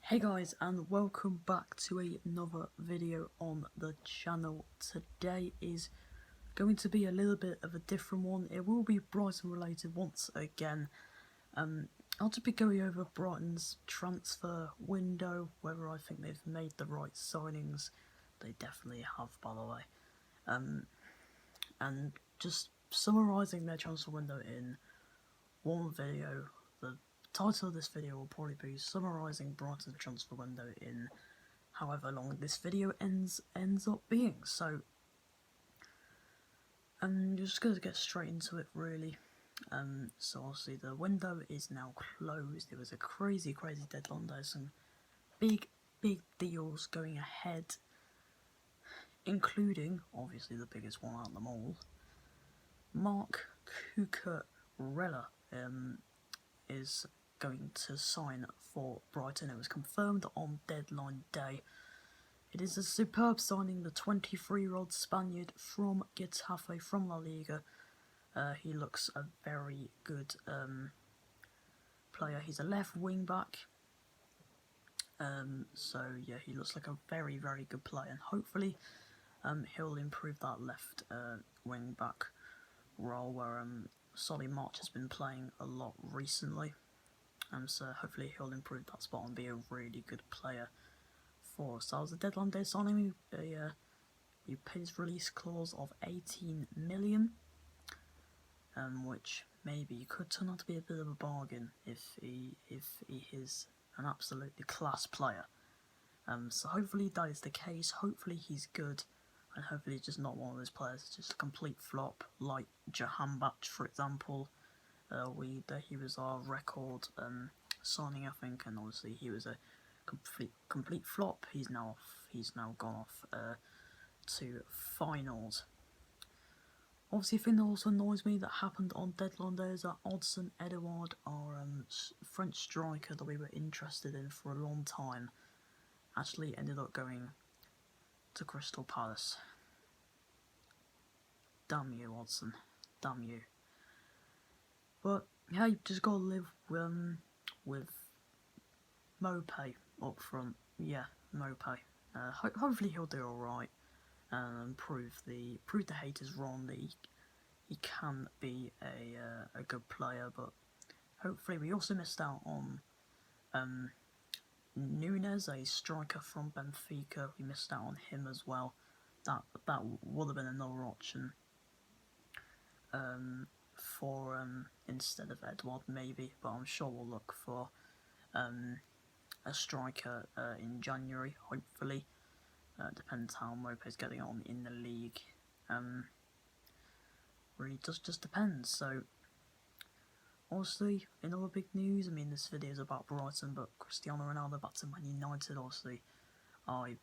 Hey guys, and welcome back to another video on the channel. Today is going to be a little bit of a different one. It will be Brighton related once again. I'll just be going over Brighton's transfer window, whether I think they've made the right signings. They definitely have, by the way. And just summarising their transfer window in one video. The title of this video will probably be Summarising Brighton's transfer window in however long this video ends up being. So I'm just going to get straight into it, really. So obviously the window is now closed. It was a crazy deadline. There's some big deals going ahead, including obviously the biggest one out of them all, Mark Cucurella is going to sign for Brighton. It was confirmed on deadline day. It is a superb signing. The 23-year-old Spaniard from Getafe, from La Liga. He looks a very good player. He's a left wing back. So yeah, he looks like a very good player, and hopefully he'll improve that left wing back role where Solly March has been playing a lot recently. So hopefully he'll improve that spot and be a really good player for us. So that was a deadline day signing. We paid his release clause of 18 million, which maybe could turn out to be a bit of a bargain if he is an absolutely class player. So hopefully that is the case. Hopefully he's good, and hopefully he's just not one of those players that's just a complete flop, like Jahanbakhsh, for example. He was our record signing, I think, and obviously he was a complete flop. He's now gone off to finals. Obviously, a thing that also annoys me that happened on deadline day is that Odsonne Edouard, our French striker that we were interested in for a long time, actually ended up going to Crystal Palace. Damn you, Odsonne. Damn you. But yeah, you just gotta live with Mopé up front. Yeah, Mopé. Hopefully he'll do alright and prove the haters wrong that he can be a good player. But hopefully we also missed out on Nunes, a striker from Benfica. We missed out on him as well. That would have been another option. For instead of Edouard, maybe, but I'm sure we'll look for a striker in January, hopefully. Depends how Mopé's getting on in the league. Really just depends. So obviously, in other big news, I mean, this video is about Brighton, but Cristiano Ronaldo back to Man United. Obviously, I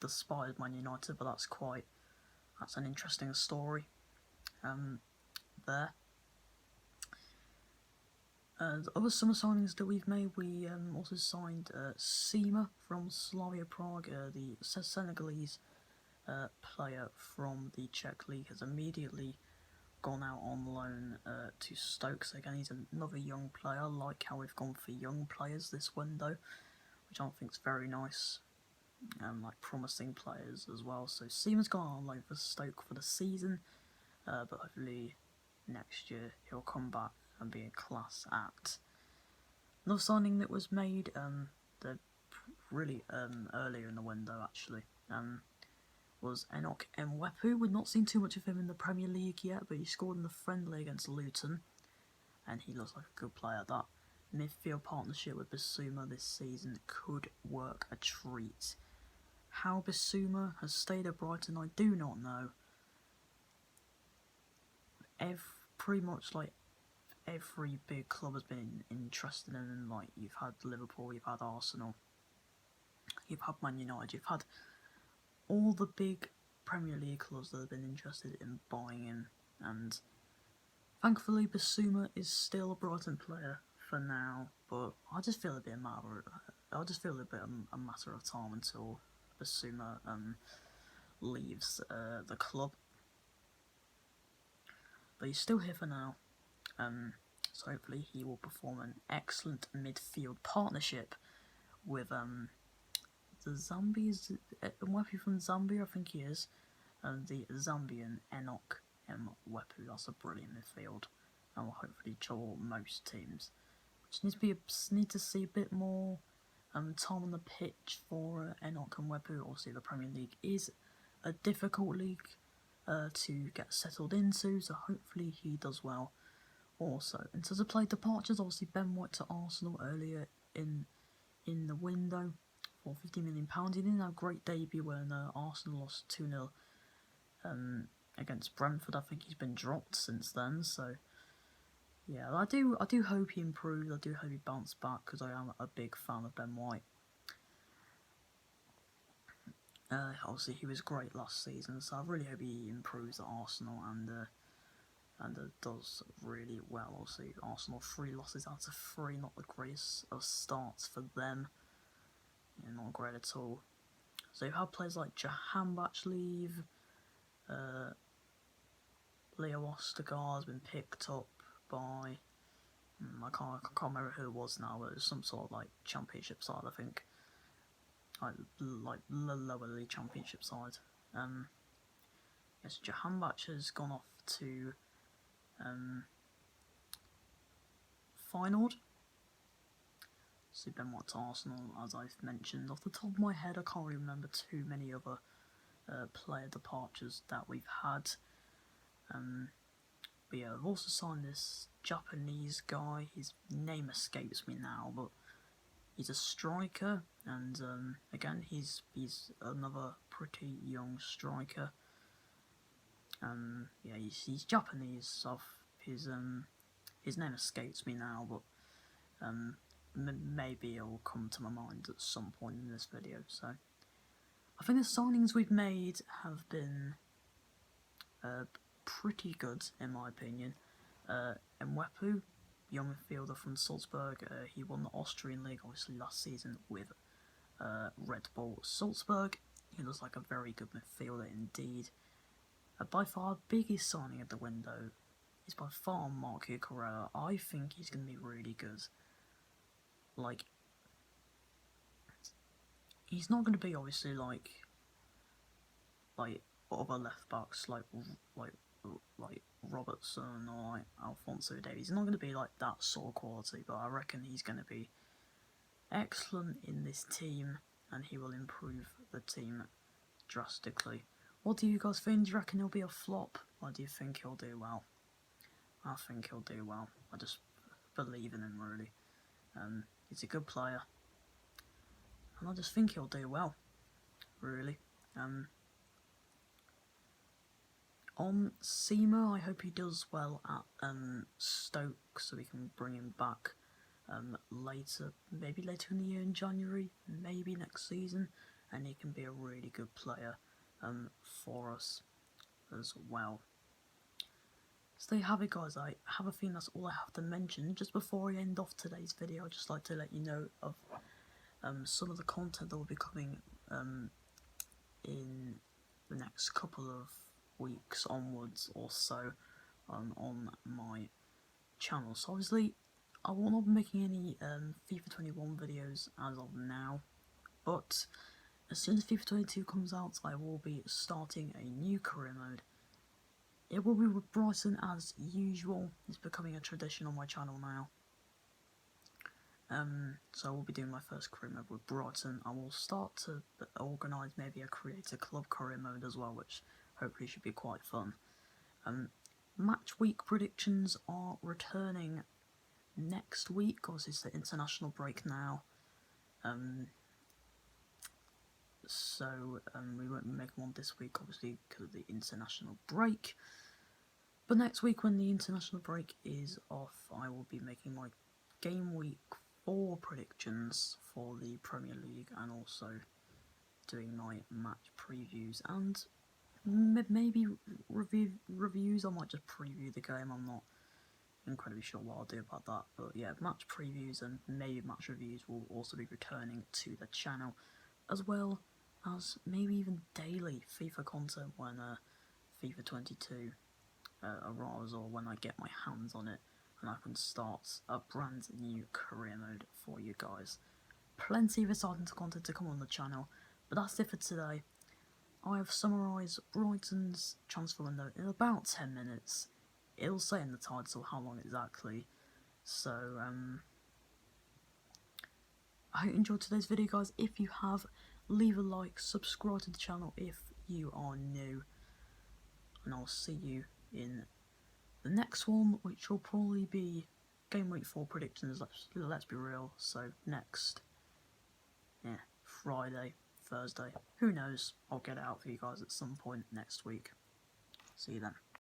despise Man United, but that's an interesting story. There. The other summer signings that we've made, we also signed Sima from Slavia Prague. The Senegalese player from the Czech League has immediately gone out on loan to Stoke. So again, he's another young player. I like how we've gone for young players this window, which I think is very nice. Like promising players as well. So Sima's gone on loan for Stoke for the season, but hopefully next year he'll come back and be a class act. Another signing that was made really earlier in the window, actually, was Enoch Mwepu. We've not seen too much of him in the Premier League yet, but he scored in the friendly against Luton, and he looks like a good player. That midfield partnership with Bissouma this season could work a treat. How Bissouma has stayed at Brighton, I do not know. Pretty much like every big club has been interested in him. Like, you've had Liverpool, you've had Arsenal, you've had Man United, you've had all the big Premier League clubs that have been interested in buying him, and thankfully Bissouma is still a Brighton player for now. But I just feel a matter of time until Bissouma leaves the club. But he's still here for now, so hopefully he will perform an excellent midfield partnership with the Zambians, Mwepu from Zambia, I think he is, and the Zambian Enoch Mwepu. That's a brilliant midfield, and will hopefully trouble most teams. Just need to see a bit more time on the pitch for Enoch and Mwepu. Obviously, the Premier League is a difficult league to get settled into, so hopefully he does well. Also, in terms of player departures, obviously Ben White to Arsenal earlier in the window for £50 million. He didn't have a great debut when Arsenal lost 2-0 against Brentford. I think he's been dropped since then, so yeah, I do hope he improves. I do hope he bounces back, because I am a big fan of Ben White. Obviously, he was great last season, so I really hope he improves at Arsenal and does really well. Obviously, Arsenal 3 losses out of 3, not the greatest of starts for them. Yeah, not great at all. So you have players like Jahanbakhsh leave. Leo Ostergaard has been picked up by I can't remember who it was now, but it was some sort of like championship side, I think. Like lower league championship side. Yes, Jahanbakhsh has gone off to Feyenoord. So Ben White to Arsenal, as I've mentioned. Off the top of my head, I can't really remember too many other player departures that we've had. But yeah, I've also signed this Japanese guy. His name escapes me now, but he's a striker, and again, he's another pretty young striker. Yeah, he's Japanese. So his name escapes me now, but maybe it will come to my mind at some point in this video. So I think the signings we've made have been pretty good, in my opinion. Mwepu, young midfielder from Salzburg, he won the Austrian League obviously last season with Red Bull Salzburg. He looks like a very good midfielder indeed. By far, biggest signing of the window is by far Marco Correa. I think he's going to be really good. Like, he's not going to be obviously like other left backs like Robertson or like Alphonso Davies. He's not going to be like that sort of quality, but I reckon he's going to be excellent in this team, and he will improve the team drastically. What do you guys think? Do you reckon he'll be a flop, or do you think he'll do well? I think he'll do well. I just believe in him, really. He's a good player, and I just think he'll do well, really. On Seema, I hope he does well at Stoke, so we can bring him back later, maybe later in the year in January, maybe next season, and he can be a really good player for us as well. So there you have it, guys. I have a feeling that's all I have to mention. Just before I end off today's video, I'd just like to let you know of some of the content that will be coming in the next couple of weeks onwards or so on my channel. So obviously I will not be making any FIFA 21 videos as of now, but as soon as FIFA 22 comes out, I will be starting a new career mode. It will be with Brighton as usual. It's becoming a tradition on my channel now. So I will be doing my first career mode with Brighton. I will start to organise maybe a creator club career mode as well, which hopefully should be quite fun. Match week predictions are returning next week, because it's the international break now. So we won't be making one this week, obviously, because of the international break. But next week, when the international break is off, I will be making my game week 4 predictions for the Premier League, and also doing my match previews and maybe reviews. I might just preview the game. I'm not incredibly sure what I'll do about that, but yeah, match previews and maybe match reviews will also be returning to the channel, as well as maybe even daily FIFA content when FIFA 22 arrives, or when I get my hands on it and I can start a brand new career mode for you guys. plenty of exciting content to come on the channel, but that's it for today. I have summarised Brighton's transfer window in about 10 minutes. It'll say in the title how long exactly. So, I hope you enjoyed today's video, guys. If you have, leave a like, subscribe to the channel if you are new, and I'll see you in the next one, which will probably be Game Week 4 predictions. Let's be real. So next, Friday, Thursday, who knows? I'll get it out for you guys at some point next week. See you then.